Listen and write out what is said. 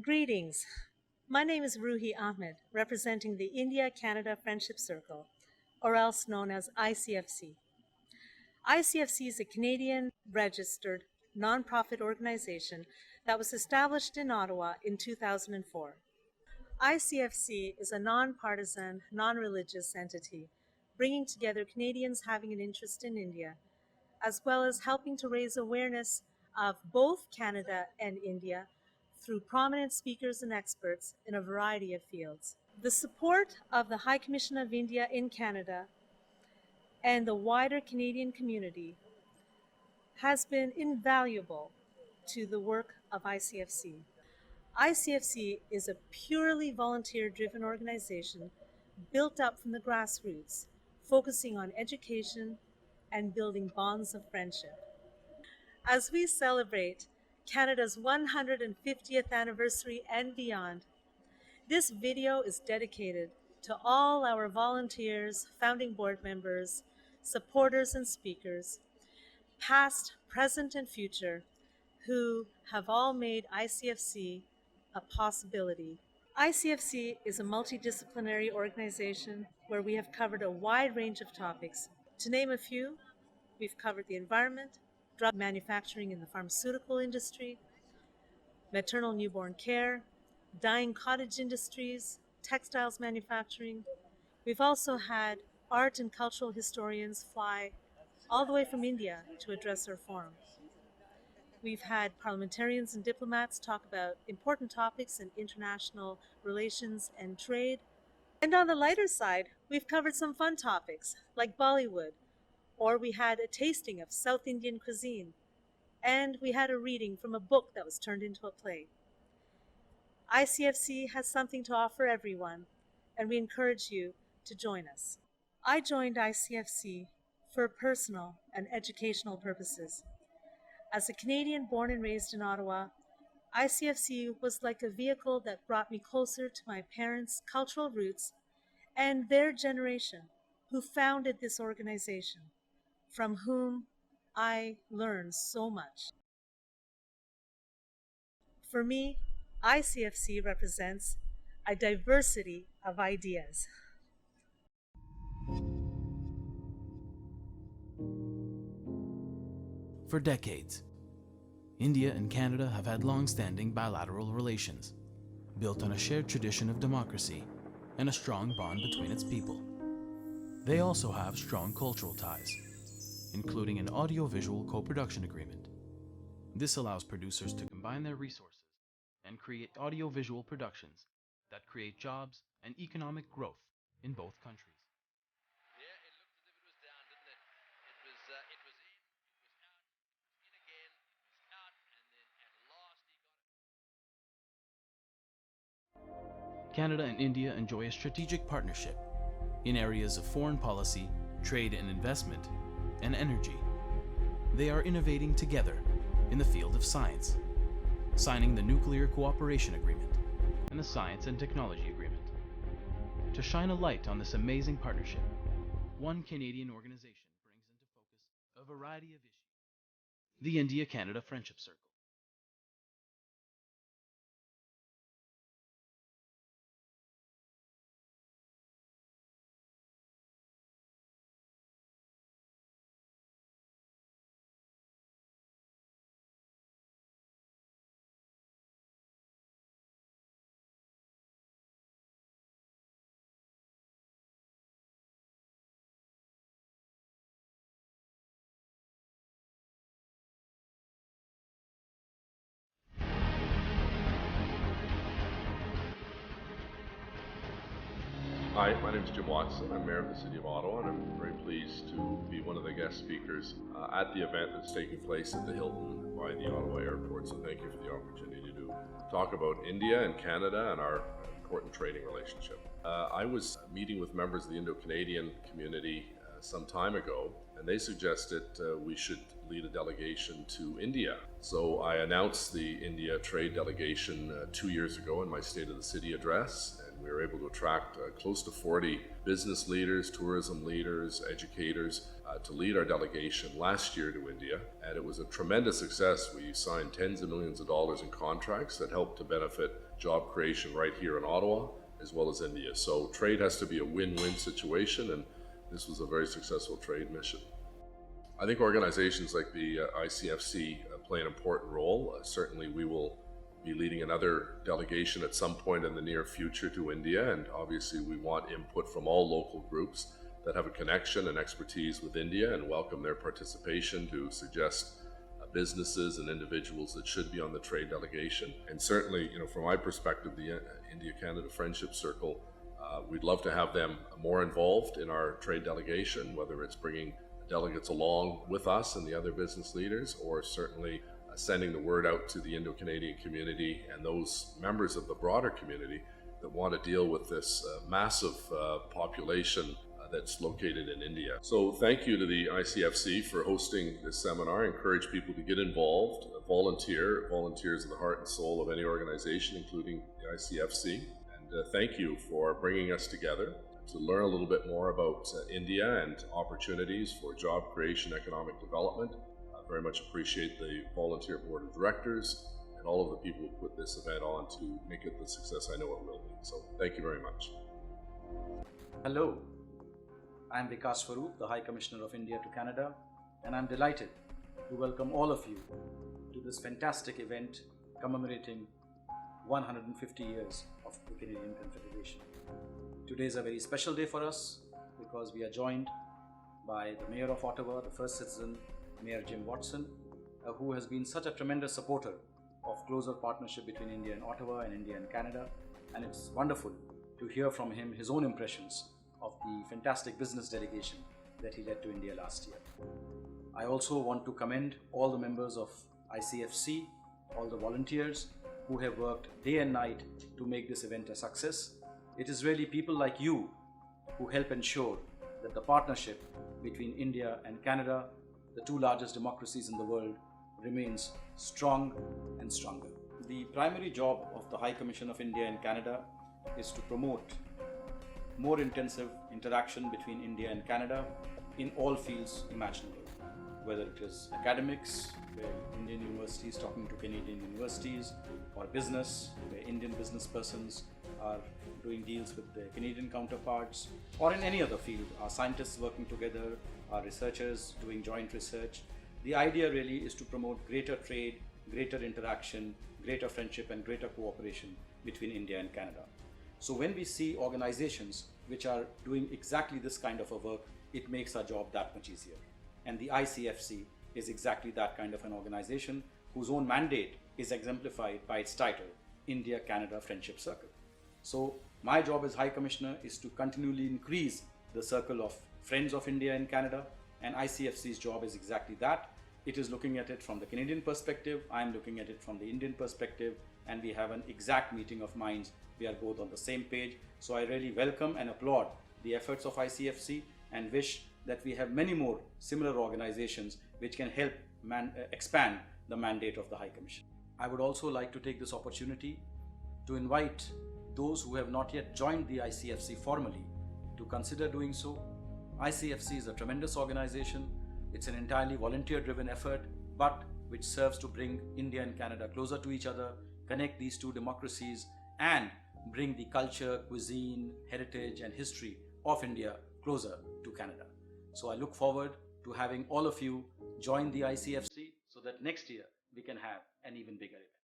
Greetings. My name is Ruhi Ahmed, representing the India-Canada Friendship Circle, or else known as ICFC. ICFC is a Canadian registered nonprofit organization that was established in Ottawa in 2004. ICFC is a nonpartisan, non-religious entity bringing together Canadians having an interest in India, as well as helping to raise awareness of both Canada and India through prominent speakers and experts in a variety of fields. The support of the High Commission of India in Canada and the wider Canadian community has been invaluable to the work of ICFC. ICFC is a purely volunteer-driven organization built up from the grassroots, focusing on education and building bonds of friendship. As we celebrate Canada's 150th anniversary and beyond, this video is dedicated to all our volunteers, founding board members, supporters and speakers, past, present, and future, who have all made ICFC a possibility. ICFC is a multidisciplinary organization where we have covered a wide range of topics. To name a few, we've covered the environment, drug manufacturing in the pharmaceutical industry, maternal newborn care, dyeing cottage industries, textiles manufacturing. We've also had art and cultural historians fly all the way from India to address our forum. We've had parliamentarians and diplomats talk about important topics in international relations and trade. And on the lighter side, we've covered some fun topics like Bollywood, or we had a tasting of South Indian cuisine, and we had a reading from a book that was turned into a play. ICFC has something to offer everyone, and we encourage you to join us. I joined ICFC for personal and educational purposes. As a Canadian born and raised in Ottawa, ICFC was like a vehicle that brought me closer to my parents' cultural roots and their generation who founded this organization, from whom I learned so much. For me, ICFC represents a diversity of ideas. For decades, India and Canada have had long-standing bilateral relations, built on a shared tradition of democracy and a strong bond between its people. They also have strong cultural ties, including an audiovisual co-production agreement. This allows producers to combine their resources and create audiovisual productions that create jobs and economic growth in both countries. Canada and India enjoy a strategic partnership in areas of foreign policy, trade and investment, and energy. They are innovating together in the field of science, signing the Nuclear Cooperation Agreement and the Science and Technology Agreement. To shine a light on this amazing partnership, one Canadian organization brings into focus a variety of issues: the India-Canada Friendship Circle. Hi, my name is Jim Watson. I'm Mayor of the City of Ottawa, and I'm very pleased to be one of the guest speakers at the event that's taking place at the Hilton by the Ottawa Airport. So thank you for the opportunity to talk about India and Canada and our important trading relationship. I was meeting with members of the Indo-Canadian community some time ago, and they suggested we should lead a delegation to India. So I announced the India trade delegation 2 years ago in my State of the City address, and We were able to attract close to 40 business leaders, tourism leaders, educators to lead our delegation last year to India, and it was a tremendous success. We signed tens of millions of dollars in contracts that helped to benefit job creation right here in Ottawa as well as India. So trade has to be a win-win situation, and this was a very successful trade mission. I think organizations like the ICFC play an important role. Certainly we will be leading another delegation at some point in the near future to India, and obviously we want input from all local groups that have a connection and expertise with India, and welcome their participation to suggest businesses and individuals that should be on the trade delegation. And certainly, from my perspective, the India-Canada Friendship Circle, we'd love to have them more involved in our trade delegation, whether it's bringing delegates along with us and the other business leaders, or certainly sending the word out to the Indo-Canadian community and those members of the broader community that want to deal with this massive population that's located in India. So thank you to the ICFC for hosting this seminar. I encourage people to get involved, volunteer. Volunteers are the heart and soul of any organization, including the ICFC. And thank you for bringing us together to learn a little bit more about India and opportunities for job creation, economic development. I very much appreciate the volunteer board of directors and all of the people who put this event on to make it the success I know it will be. So thank you very much. Hello, I am Vikas Swaroop, the High Commissioner of India to Canada, and I'm delighted to welcome all of you to this fantastic event commemorating 150 years of the Canadian Confederation. Today is a very special day for us because we are joined by the Mayor of Ottawa, the first citizen, Mayor Jim Watson, who has been such a tremendous supporter of closer partnership between India and Ottawa and India and Canada, and it's wonderful to hear from him his own impressions of the fantastic business delegation that he led to India last year. I also want to commend all the members of ICFC, all the volunteers who have worked day and night to make this event a success. It is really people like you who help ensure that the partnership between India and Canada, the two largest democracies in the world, remains strong and stronger. The primary job of the High Commission of India and Canada is to promote more intensive interaction between India and Canada in all fields imaginable, whether it is academics, where Indian universities talking to Canadian universities, or business, where Indian business persons are doing deals with their Canadian counterparts, or in any other field, our scientists working together, our researchers doing joint research. The idea really is to promote greater trade, greater interaction, greater friendship, and greater cooperation between India and Canada. So when we see organizations which are doing exactly this kind of a work, it makes our job that much easier. And the ICFC is exactly that kind of an organization whose own mandate is exemplified by its title, India-Canada Friendship Circle. So my job as High Commissioner is to continually increase the circle of friends of India and Canada, and ICFC's job is exactly that. It is looking at it from the Canadian perspective, I'm looking at it from the Indian perspective, and we have an exact meeting of minds. We are both on the same page. So I really welcome and applaud the efforts of ICFC and wish that we have many more similar organizations which can help expand the mandate of the High Commission. I would also like to take this opportunity to invite those who have not yet joined the ICFC formally to consider doing so. ICFC is a tremendous organization. It's an entirely volunteer-driven effort, but which serves to bring India and Canada closer to each other, connect these two democracies, and bring the culture, cuisine, heritage, and history of India closer to Canada. So I look forward to having all of you join the ICFC so that next year we can have an even bigger event.